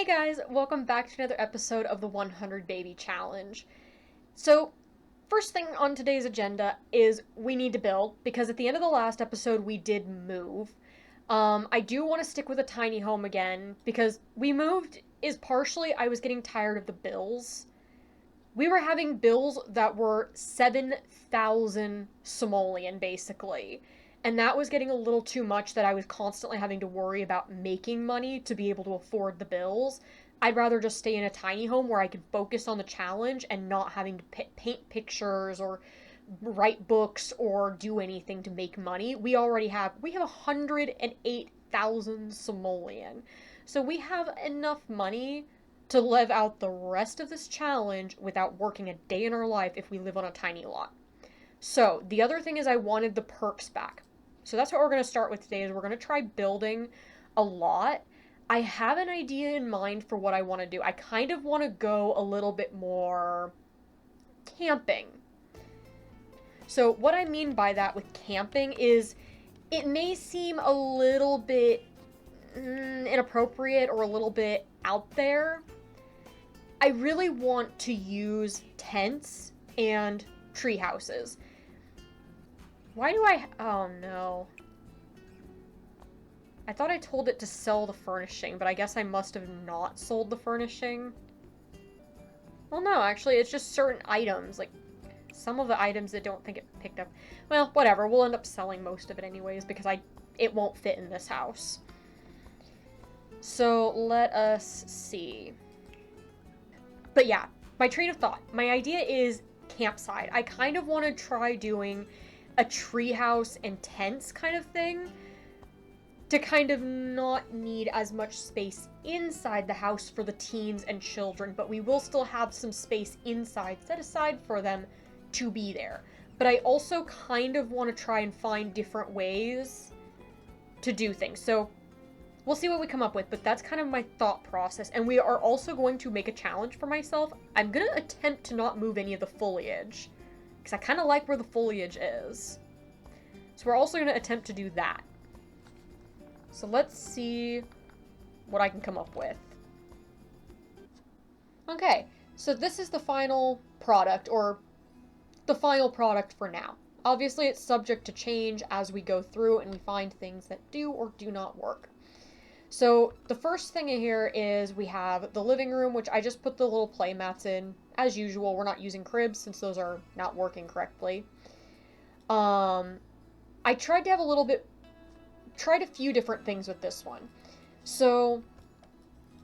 Hey guys, welcome back to another episode of the 100 Baby Challenge. So, first thing on today's agenda is we need to build, because at the end of the last episode we did move. I do want to stick with a tiny home again, because we moved is partially I was getting tired of the bills. We were having bills that were 7,000 simoleon, basically. And that was getting a little too much that I was constantly having to worry about making money to be able to afford the bills. I'd rather just stay in a tiny home where I could focus on the challenge and not having to paint pictures or write books or do anything to make money. We have 108,000 simoleon. So we have enough money to live out the rest of this challenge without working a day in our life if we live on a tiny lot. So, the other thing is I wanted the perks back. So that's what we're going to start with today is we're going to try building a lot. I have an idea in mind for what I want to do. I kind of want to go a little bit more camping. So, what I mean by that with camping is it may seem a little bit inappropriate or a little bit out there. I really want to use tents and tree houses. Why do I... Oh, no. I thought I told it to sell the furnishing, but I guess I must have not sold the furnishing. Well, no, actually, it's just certain items. Like, some of the items that don't think it picked up. Well, whatever. We'll end up selling most of it anyways, because it won't fit in this house. So, let us see. But yeah, my train of thought. My idea is campsite. I kind of want to try doing a treehouse and tents kind of thing to kind of not need as much space inside the house for the teens and children, but we will still have some space inside set aside for them to be there. But I also kind of want to try and find different ways to do things. So we'll see what we come up with, but that's kind of my thought process. And we are also going to make a challenge for myself. I'm going to attempt to not move any of the foliage, because I kind of like where the foliage is. So we're also going to attempt to do that. So let's see what I can come up with. Okay, so this is the final product, or the final product for now. Obviously, it's subject to change as we go through and we find things that do or do not work. So the first thing in here is we have the living room, which I just put the little play mats in. As usual, we're not using cribs since those are not working correctly. I tried to have tried a few different things with this one. So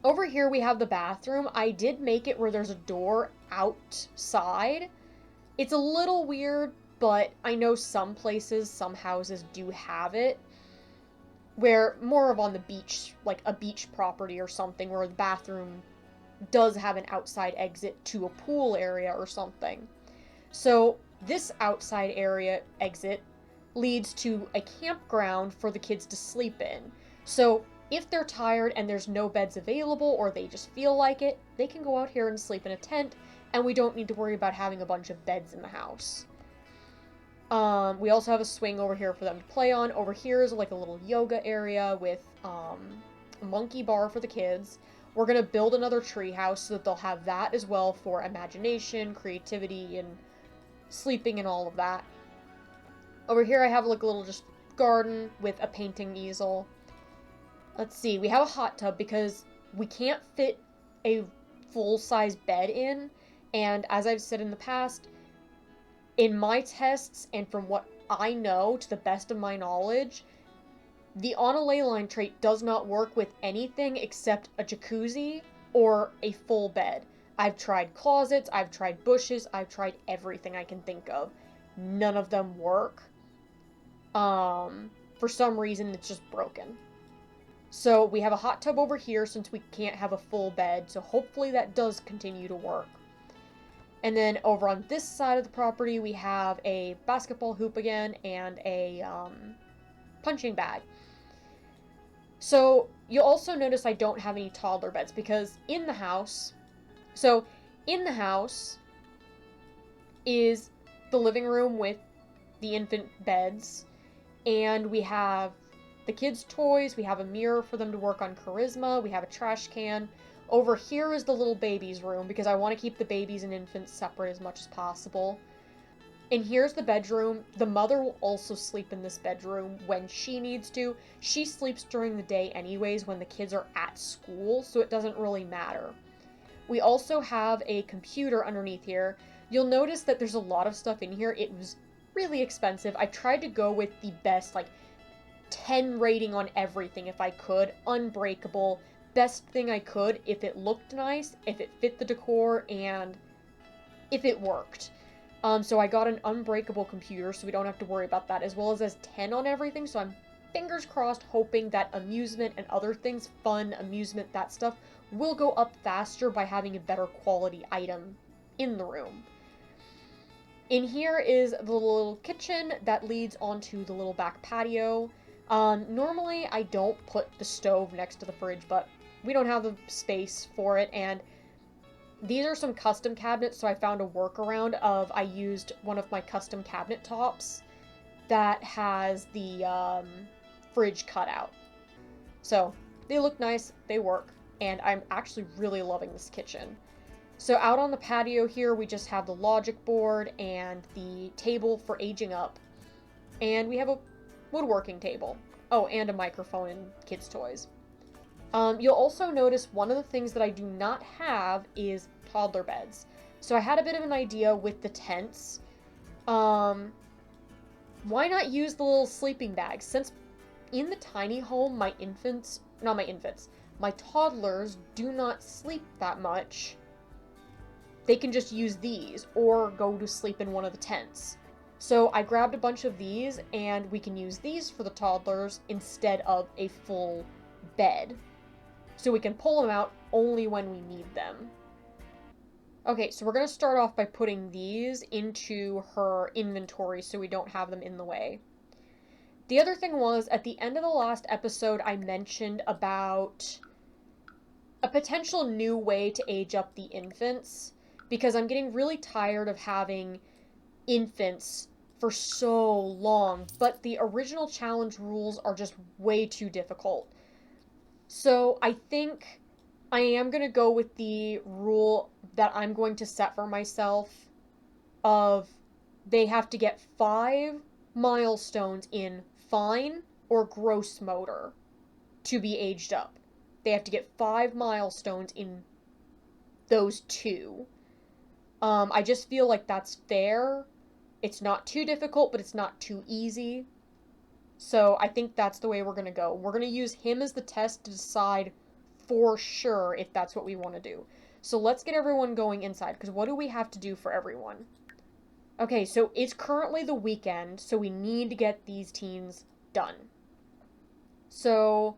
over here we have the bathroom. I did make it where there's a door outside. It's a little weird, but I know some places, some houses do have it. Where more of on the beach, like a beach property or something, where the bathroom does have an outside exit to a pool area or something. So this outside area exit leads to a campground for the kids to sleep in. So if they're tired and there's no beds available or they just feel like it, they can go out here and sleep in a tent, and we don't need to worry about having a bunch of beds in the house. We also have a swing over here for them to play on. Over here is like a little yoga area with a monkey bar for the kids. We're going to build another tree house so that they'll have that as well for imagination, creativity, and sleeping and all of that. Over here I have like a little just garden with a painting easel. Let's see, we have a hot tub because we can't fit a full-size bed in, and as I've said in the past, in my tests and from what I know to the best of my knowledge, the on a ley line trait does not work with anything except a jacuzzi or a full bed. I've tried closets, I've tried bushes, I've tried everything I can think of. None of them work. For some reason, it's just broken. So we have a hot tub over here since we can't have a full bed, so hopefully that does continue to work. And then over on this side of the property, we have a basketball hoop again and a punching bag. So you'll also notice I don't have any toddler beds because in the house is the living room with the infant beds, and we have the kids' toys, we have a mirror for them to work on charisma, we have a trash can, Over here is the little baby's room, because I want to keep the babies and infants separate as much as possible. And here's the bedroom. The mother will also sleep in this bedroom when she needs to. She sleeps during the day anyways when the kids are at school, so it doesn't really matter. We also have a computer underneath here. You'll notice that there's a lot of stuff in here. It was really expensive. I tried to go with the best, like, 10 rating on everything if I could. Unbreakable. Best thing I could if it looked nice, if it fit the decor, and if it worked. So I got an unbreakable computer, so we don't have to worry about that, as well as 10 on everything, so I'm fingers crossed hoping that amusement and other things, fun, amusement, that stuff, will go up faster by having a better quality item in the room. In here is the little kitchen that leads onto the little back patio. Normally I don't put the stove next to the fridge, but we don't have the space for it, and these are some custom cabinets, so I found a workaround of I used one of my custom cabinet tops that has the fridge cut out. So they look nice, they work, and I'm actually really loving this kitchen. So out on the patio here, we just have the logic board and the table for aging up. And we have a woodworking table. Oh, and a microphone and kids' toys. You'll also notice one of the things that I do not have is toddler beds. So I had a bit of an idea with the tents. Why not use the little sleeping bags? Since in the tiny home, my toddlers do not sleep that much. They can just use these or go to sleep in one of the tents. So I grabbed a bunch of these, and we can use these for the toddlers instead of a full bed. So we can pull them out only when we need them. Okay, so we're going to start off by putting these into her inventory so we don't have them in the way. The other thing was, at the end of the last episode, I mentioned about a potential new way to age up the infants, because I'm getting really tired of having infants for so long, but the original challenge rules are just way too difficult. So I think I am going to go with the rule that I'm going to set for myself of they have to get 5 milestones in fine or gross motor to be aged up. They have to get 5 milestones in those two. I just feel like that's fair. It's not too difficult, but it's not too easy. So I think that's the way we're going to go. We're going to use him as the test to decide for sure if that's what we want to do. So let's get everyone going inside, because what do we have to do for everyone? Okay, so it's currently the weekend, so we need to get these teens done. So,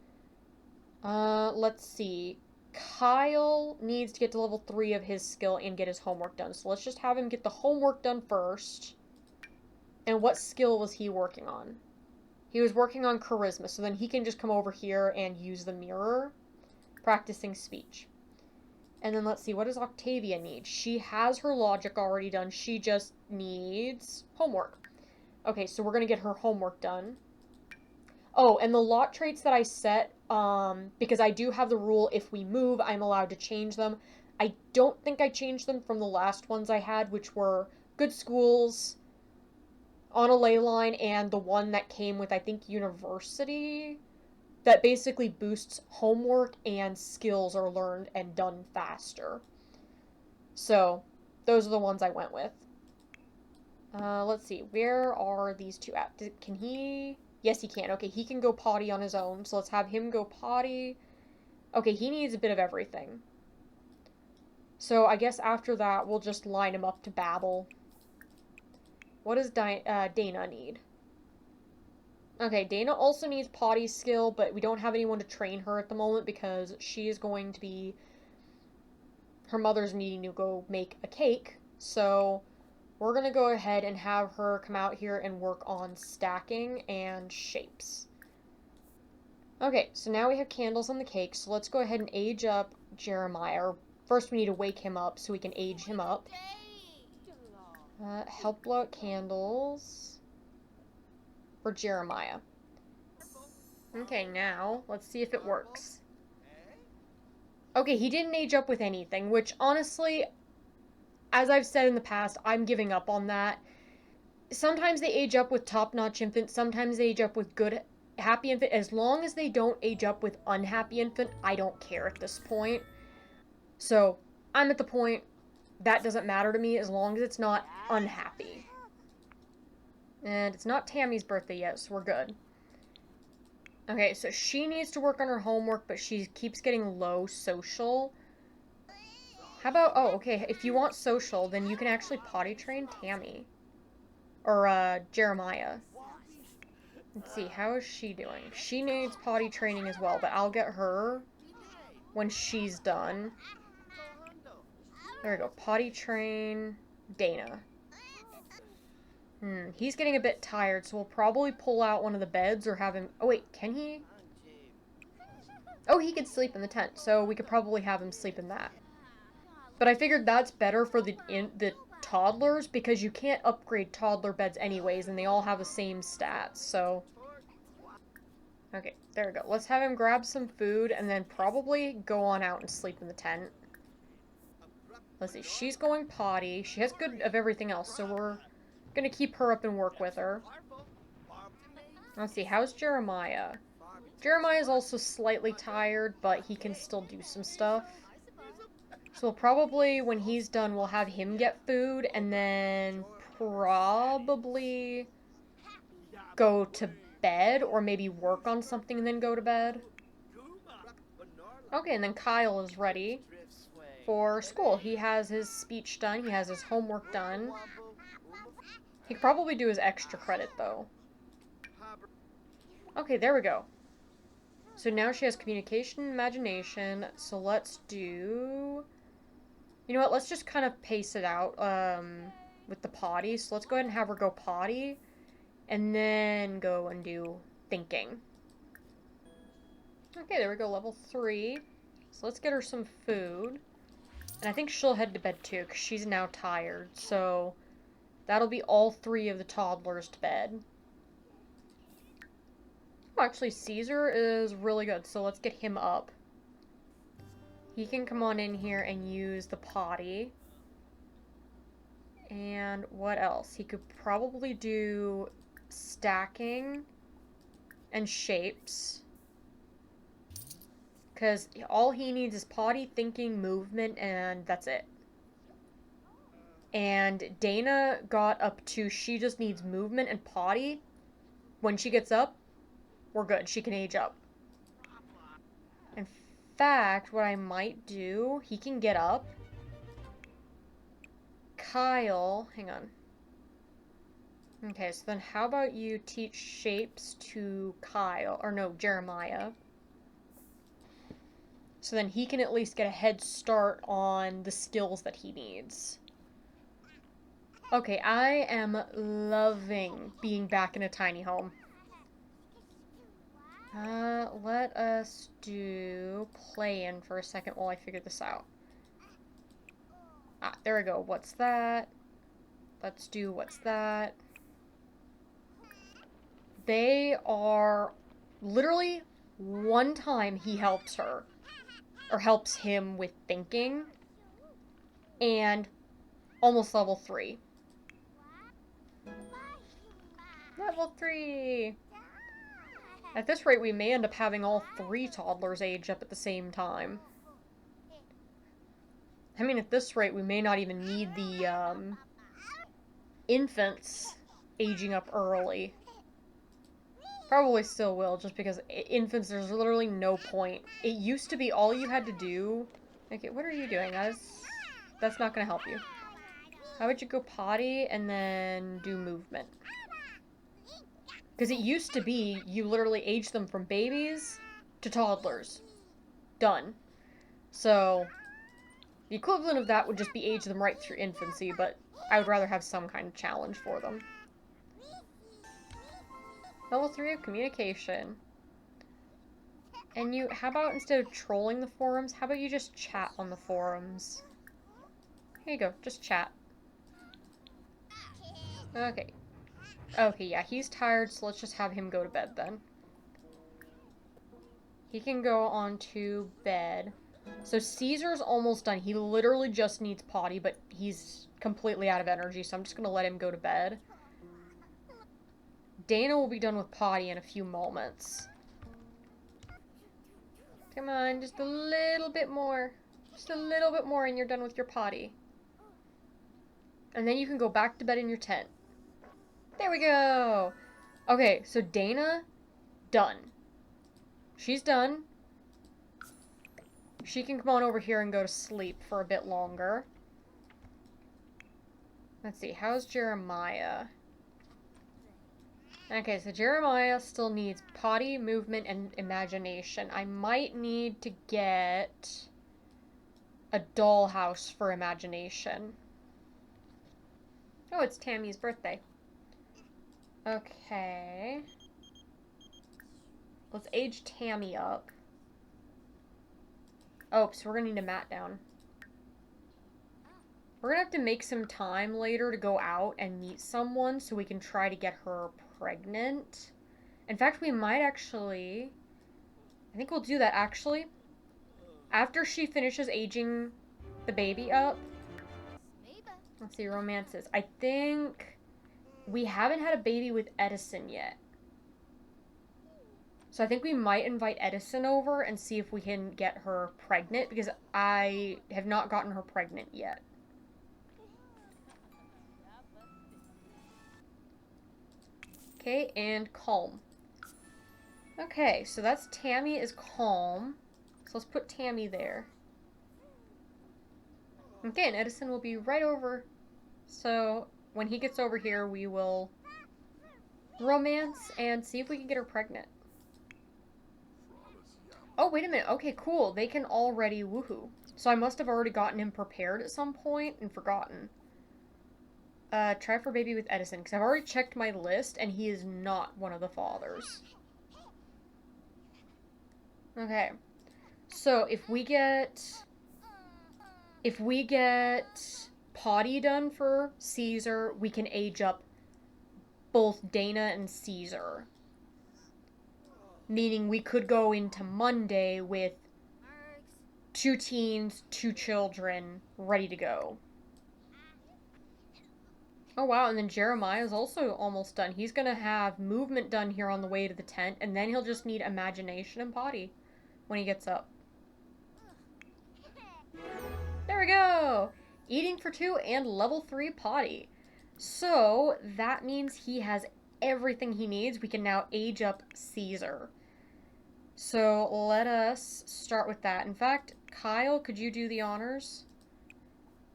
let's see. Kyle needs to get to level 3 of his skill and get his homework done. So let's just have him get the homework done first. And what skill was he working on? He was working on charisma, so then he can just come over here and use the mirror, practicing speech. And then let's see, what does Octavia need? She has her logic already done. She just needs homework. Okay, so we're going to get her homework done. Oh, and the lot traits that I set, because I do have the rule, if we move, I'm allowed to change them. I don't think I changed them from the last ones I had, which were good schools, on a ley line, and the one that came with, I think, university, that basically boosts homework and skills are learned and done faster. So, those are the ones I went with. Let's see, where are these two at? Can he... Yes, he can. Okay, he can go potty on his own, so let's have him go potty. Okay, he needs a bit of everything. So I guess after that, we'll just line him up to babble. What does Dana need? Okay, Dana also needs potty skill, but we don't have anyone to train her at the moment because she is going to be... Her mother's needing to go make a cake, so we're going to go ahead and have her come out here and work on stacking and shapes. Okay, so now we have candles on the cake, so let's go ahead and age up Jeremiah. First, we need to wake him up so we can age him up. Help blow out candles for Jeremiah. Okay, now, let's see if it works. Okay, he didn't age up with anything, which honestly, as I've said in the past, I'm giving up on that. Sometimes they age up with top-notch infant, sometimes they age up with good, happy infant. As long as they don't age up with unhappy infant, I don't care at this point. So, I'm at the point, that doesn't matter to me as long as it's not unhappy. And it's not Tammy's birthday yet, so we're good. Okay, so she needs to work on her homework, but she keeps getting low social. How about, oh, okay, if you want social, then you can actually potty train Tammy. Or, Jeremiah. Let's see, how is she doing? She needs potty training as well, but I'll get her when she's done. There we go, potty train Dana. He's getting a bit tired, so we'll probably pull out one of the beds or have him... Oh, wait, can he? Oh, he could sleep in the tent, so we could probably have him sleep in that. But I figured that's better for the toddlers, because you can't upgrade toddler beds anyways, and they all have the same stats, so... Okay, there we go. Let's have him grab some food, and then probably go on out and sleep in the tent. Let's see, she's going potty. She has good of everything else, so we're gonna keep her up and work with her. Let's see, how's Jeremiah? Jeremiah's also slightly tired, but he can still do some stuff. So we'll probably, when he's done, we'll have him get food, and then probably go to bed, or maybe work on something and then go to bed. Okay, and then Kyle is ready for school. He has his speech done, he has his homework done. He could probably do his extra credit, though. Okay, there we go. So now she has communication and imagination, so let's do... You know what, let's just kind of pace it out, with the potty. So let's go ahead and have her go potty, and then go and do thinking. Okay, there we go, level 3. So let's get her some food. And I think she'll head to bed too, because she's now tired, so... That'll be all 3 of the toddlers to bed. Oh, actually, Caesar is really good, so let's get him up. He can come on in here and use the potty. And what else? He could probably do stacking and shapes. Because all he needs is potty, thinking, movement, and that's it. And Dana got up to, she just needs movement and potty. When she gets up, we're good. She can age up. In fact, what I might do, he can get up. Kyle, hang on. Okay, so then how about you teach shapes to Kyle, or no, Jeremiah. So then he can at least get a head start on the skills that he needs. Okay, I am loving being back in a tiny home. Let us do play in for a second while I figure this out. Ah, there we go. What's that? Let's do what's that? They are literally one time he helps her, or helps him with thinking, and almost level 3. Level 3! At this rate, we may end up having all 3 toddlers age up at the same time. I mean, at this rate, we may not even need the, infants aging up early. Probably still will, just because infants, there's literally no point. It used to be all you had to do... Okay, what are you doing? That's not gonna help you. How would you go potty and then do movement? Because it used to be, you literally age them from babies to toddlers. Done. So, the equivalent of that would just be age them right through infancy, but I would rather have some kind of challenge for them. Level 3 of communication. And you, how about instead of trolling the forums, how about you just chat on the forums? Here you go, just chat. Okay. Okay, yeah, he's tired, so let's just have him go to bed then. He can go on to bed. So Caesar's almost done. He literally just needs potty, but he's completely out of energy, so I'm just gonna let him go to bed. Dana will be done with potty in a few moments. Come on, just a little bit more. Just a little bit more and you're done with your potty. And then you can go back to bed in your tent. There we go! Okay, so Dana, done. She's done. She can come on over here and go to sleep for a bit longer. Let's see, how's Jeremiah? Okay, so Jeremiah still needs potty, movement, and imagination. I might need to get a dollhouse for imagination. Oh, it's Tammy's birthday. Okay. Let's age Tammy up. Oh, so we're gonna need a mat down. We're gonna have to make some time later to go out and meet someone so we can try to get her pregnant. In fact, we might actually... I think we'll do that, actually. After she finishes aging the baby up... Let's see, romances. I think we haven't had a baby with Edison yet. So I think we might invite Edison over and see if we can get her pregnant, because I have not gotten her pregnant yet. Okay, and calm. Okay, so that's Tammy is calm. So let's put Tammy there. Okay, and Edison will be right over. So when he gets over here, we will romance and see if we can get her pregnant. Oh, wait a minute. Okay, cool. They can already woohoo. So I must have already gotten him prepared at some point and forgotten. Try for baby with Edison, because I've already checked my list, and he is not one of the fathers. Okay. So, if we get potty done for Caesar, we can age up both Dana and Caesar. Meaning we could go into Monday with 2 teens, 2 children, ready to go. Oh wow, and then Jeremiah's also almost done. He's gonna have movement done here on the way to the tent, and then he'll just need imagination and potty when he gets up. There we go! Eating for 2 and level 3 potty. So, that means he has everything he needs. We can now age up Caesar. So, let us start with that. In fact, Kyle, could you do the honors?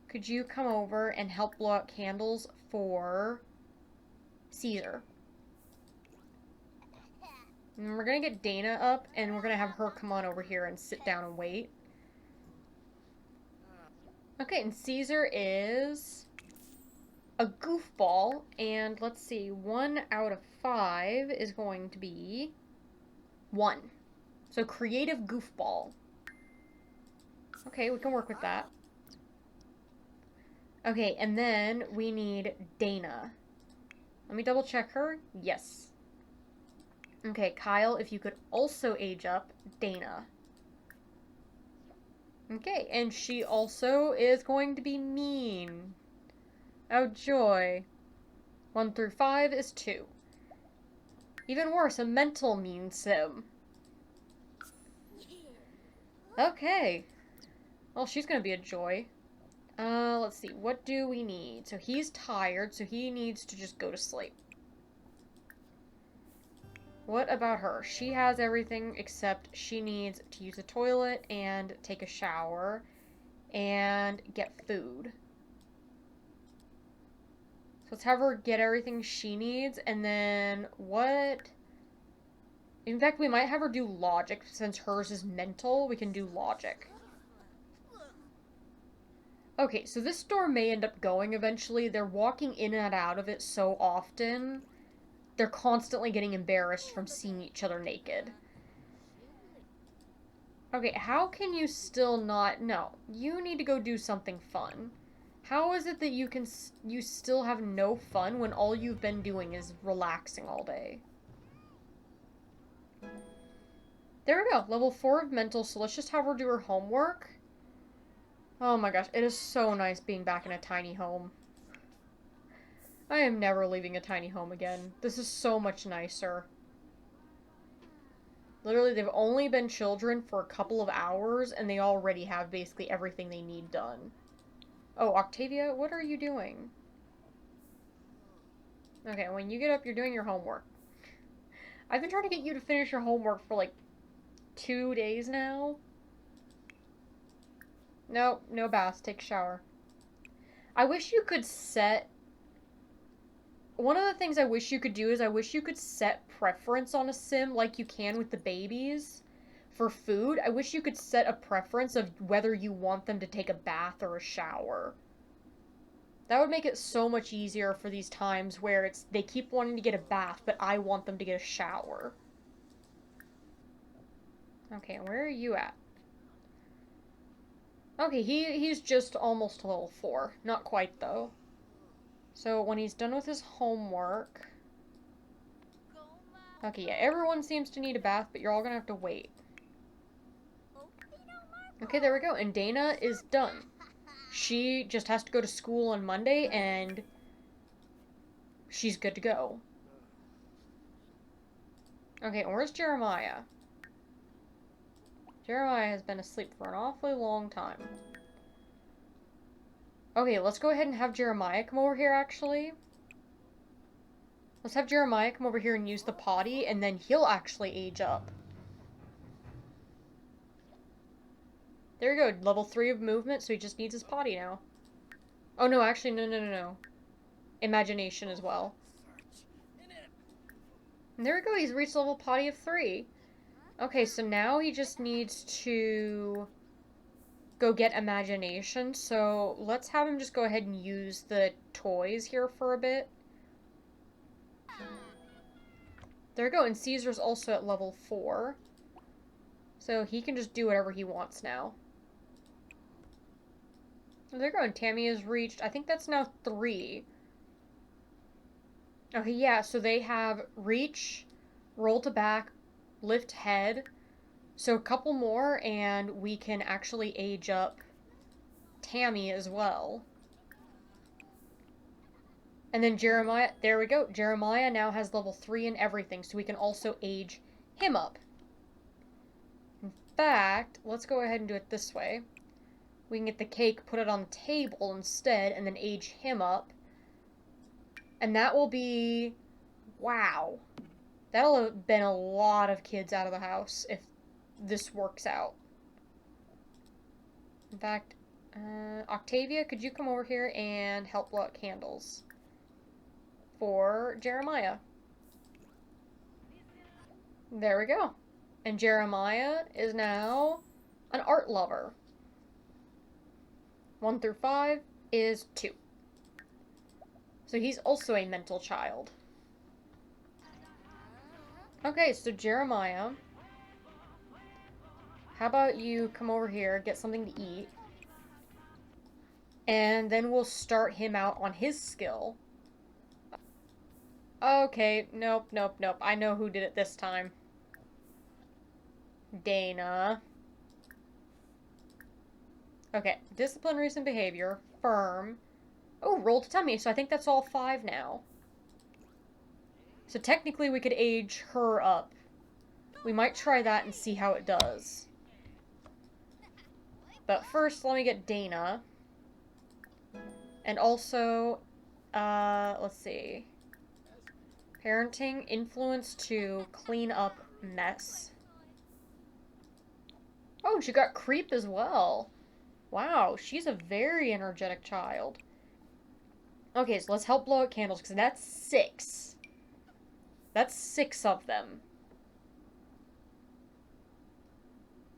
Could you come over and help blow out candles for Caesar? And we're gonna get Dana up, and we're gonna have her come on over here and sit down and wait. Okay, and Caesar is a goofball, and let's see, 1 out of 5 is going to be 1. So creative goofball. Okay, we can work with that. Okay, and then we need Dana. Let me double check her. Yes. Okay, Kyle, if you could also age up Dana. Okay, and she also is going to be mean. Oh, joy. 1 through 5 is 2. Even worse, a mental mean sim. Okay. Well, she's gonna be a joy. Let's see. What do we need? So he's tired, so he needs to just go to sleep. What about her? She has everything except she needs to use the toilet and take a shower and get food. So let's have her get everything she needs, and then what? In fact, we might have her do logic, since hers is mental. We can do logic. Okay, so this store may end up going eventually. They're walking in and out of it so often. They're constantly getting embarrassed from seeing each other naked. Okay, how can you still not... No, you need to go do something fun. How is it that you still have no fun when all you've been doing is relaxing all day? There we go. Level 4 of mental, so let's just have her do her homework. Oh my gosh, it is so nice being back in a tiny home. I am never leaving a tiny home again. This is so much nicer. Literally, they've only been children for a couple of hours, and they already have basically everything they need done. Oh, Octavia, what are you doing? Okay, when you get up, you're doing your homework. I've been trying to get you to finish your homework for like 2 days now. Nope, no baths. Take a shower. I wish you could set... One of the things I wish you could do is I wish you could set preference on a sim like you can with the babies for food. I wish you could set a preference of whether you want them to take a bath or a shower. That would make it so much easier for these times where it's they keep wanting to get a bath, but I want them to get a shower. Okay, where are you at? Okay, he's just almost level 4. Not quite, though. So when he's done with his homework... Okay, yeah, everyone seems to need a bath, but you're all gonna have to wait. Okay, there we go. And Dana is done. She just has to go to school on Monday, and she's good to go. Okay, where's Jeremiah? Jeremiah has been asleep for an awfully long time. Okay, let's go ahead and have Jeremiah come over here, actually. Let's have Jeremiah come over here and use the potty, and then he'll actually age up. There you go, level 3 of movement, so he just needs his potty now. Oh, no, actually, no. Imagination as well. And there we go, he's reached level potty of 3. Okay, so now he just needs to go get imagination, so let's have him just go ahead and use the toys here for a bit. There we go, and Caesar's also at level 4. So he can just do whatever he wants now. There you go, and Tammy has reached, I think that's now 3. Okay, yeah, so they have reach, roll to back, lift head. So a couple more, and we can actually age up Tammy as well. And then Jeremiah, there we go. Jeremiah now has level 3 in everything, so we can also age him up. In fact, let's go ahead and do it this way. We can get the cake, put it on the table instead, and then age him up. And that will be... Wow. That'll have been a lot of kids out of the house if this works out. In fact, Octavia, could you come over here and help blow out candles for Jeremiah? There we go. And Jeremiah is now an art lover. 1 through 5 is 2. So he's also a mental child. Okay, so Jeremiah, how about you come over here, get something to eat, and then we'll start him out on his skill. Okay, nope. I know who did it this time. Dana. Okay, discipline, recent behavior, firm. Oh, roll to tummy, so I think that's all 5 now. So technically we could age her up. We might try that and see how it does. But first, let me get Dana. And also, let's see. Parenting, influence to clean up mess. Oh, she got creep as well. Wow, she's a very energetic child. Okay, so let's help blow out candles, because that's 6. That's 6 of them.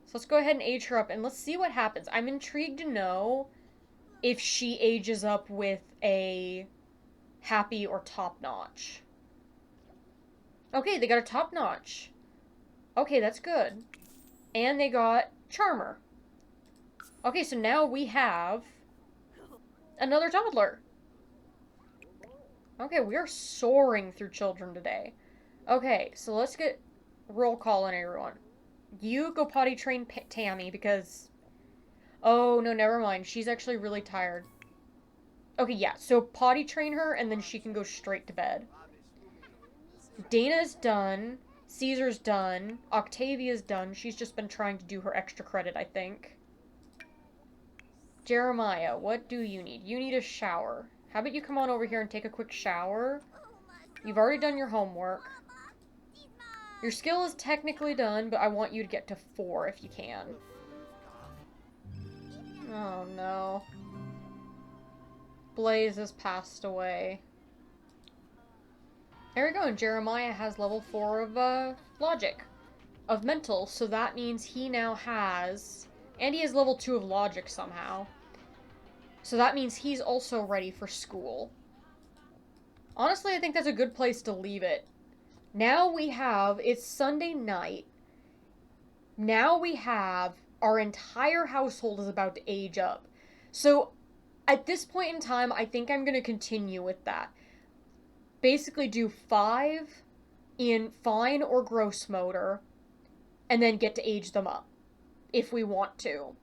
So let's go ahead and age her up, and let's see what happens. I'm intrigued to know if she ages up with a happy or top-notch. Okay, they got a top-notch. Okay, that's good. And they got charmer. Okay, so now we have another toddler. Okay, we are soaring through children today. Okay, so let's get roll call on everyone. You go potty train Tammy because... Oh, no, never mind. She's actually really tired. Okay, yeah, so potty train her and then she can go straight to bed. Dana's done. Caesar's done. Octavia's done. She's just been trying to do her extra credit, I think. Jeremiah, what do you need? You need a shower. How about you come on over here and take a quick shower? You've already done your homework. Your skill is technically done, but I want you to get to 4 if you can. Oh no. Blaze has passed away. There we go, and Jeremiah has level 4 of, logic. Of mental, so that means he now has... And he has level 2 of logic somehow. So that means he's also ready for school. Honestly, I think that's a good place to leave it. Now we have... It's Sunday night. Now we have... Our entire household is about to age up. So, at this point in time, I think I'm going to continue with that. Basically do 5 in fine or gross motor, and then get to age them up, if we want to.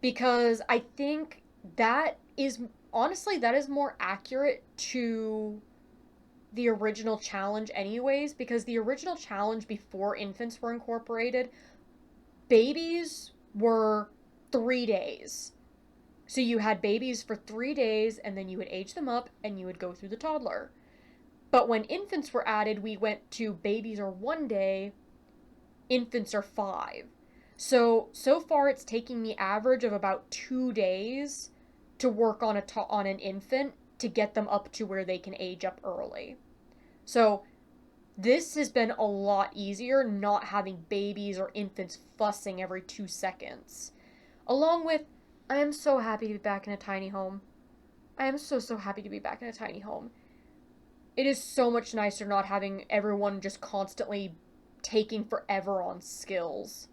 Because I think that is, honestly, that is more accurate to the original challenge anyways, because the original challenge before infants were incorporated, babies were 3 days. So you had babies for 3 days, and then you would age them up, and you would go through the toddler. But when infants were added, we went to babies are 1 day, infants are 5. So far it's taking me average of about 2 days to work on an infant to get them up to where they can age up early. So this has been a lot easier not having babies or infants fussing every 2 seconds. Along with, I am so happy to be back in a tiny home. I am so happy to be back in a tiny home. It is so much nicer not having everyone just constantly taking forever on skills.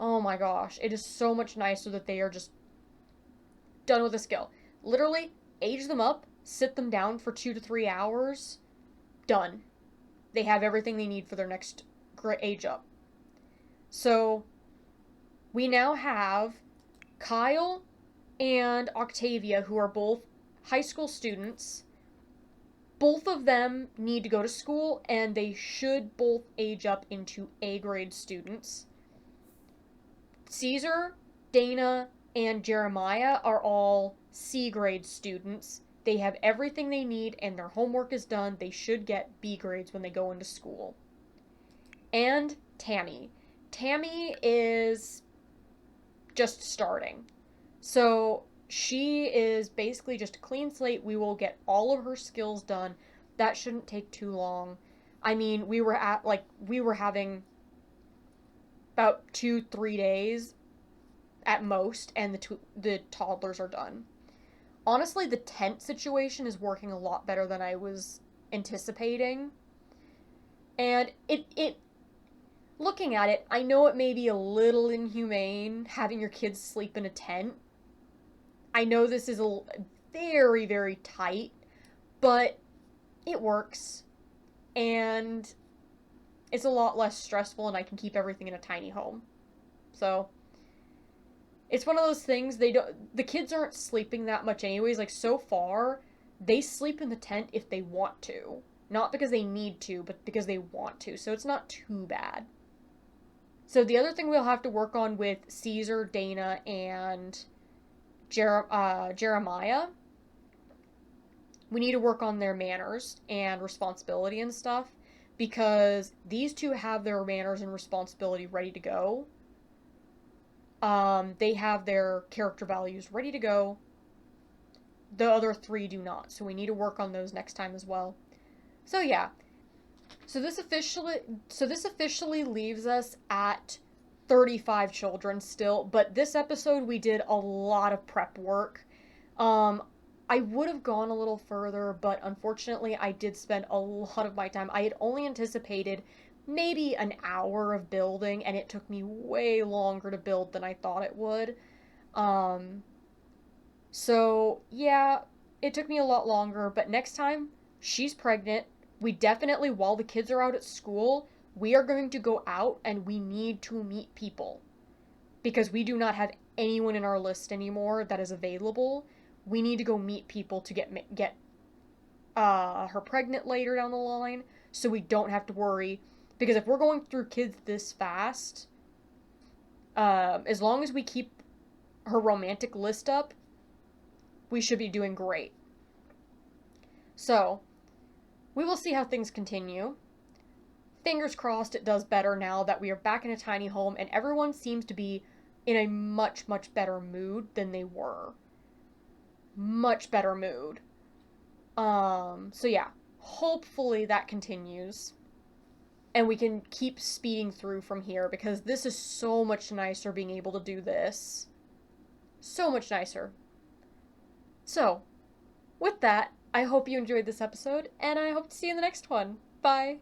Oh my gosh, it is so much nicer that they are just done with a skill. Literally, age them up, sit them down for 2 to 3 hours, done. They have everything they need for their next age up. So, we now have Kyle and Octavia, who are both high school students. Both of them need to go to school, and they should both age up into A-grade students. Caesar, Dana, and Jeremiah are all C-grade students. They have everything they need, and their homework is done. They should get B grades when they go into school. And Tammy. Tammy is just starting. So she is basically just a clean slate. We will get all of her skills done. That shouldn't take too long. I mean, we were having about 2-3 days at most, and the toddlers are done. Honestly, the tent situation is working a lot better than I was anticipating. And it looking at it, I know it may be a little inhumane having your kids sleep in a tent. I know this is very, very tight, but it works. And it's a lot less stressful, and I can keep everything in a tiny home. So it's one of those things, the kids aren't sleeping that much anyways. Like, so far, they sleep in the tent if they want to. Not because they need to, but because they want to. So it's not too bad. So the other thing we'll have to work on with Caesar, Dana, and Jeremiah, we need to work on their manners and responsibility and stuff, because these two have their manners and responsibility ready to go. They have their character values ready to go. The other 3 do not, so we need to work on those next time as well. So yeah. So this officially leaves us at 35 children still, but this episode we did a lot of prep work. I would have gone a little further, but unfortunately I did spend a lot of my time. I had only anticipated maybe an hour of building, and it took me way longer to build than I thought it would. So yeah, it took me a lot longer, but next time, she's pregnant. We definitely, while the kids are out at school, we are going to go out and we need to meet people. Because we do not have anyone in our list anymore that is available. We need to go meet people to get her pregnant later down the line, so we don't have to worry. Because if we're going through kids this fast, as long as we keep her romantic list up, we should be doing great. So, we will see how things continue. Fingers crossed it does better now that we are back in a tiny home and everyone seems to be in a much, much better mood than they were. Much better mood. So yeah, hopefully that continues. And we can keep speeding through from here because this is so much nicer being able to do this. So much nicer. So, with that, I hope you enjoyed this episode, and I hope to see you in the next one. Bye!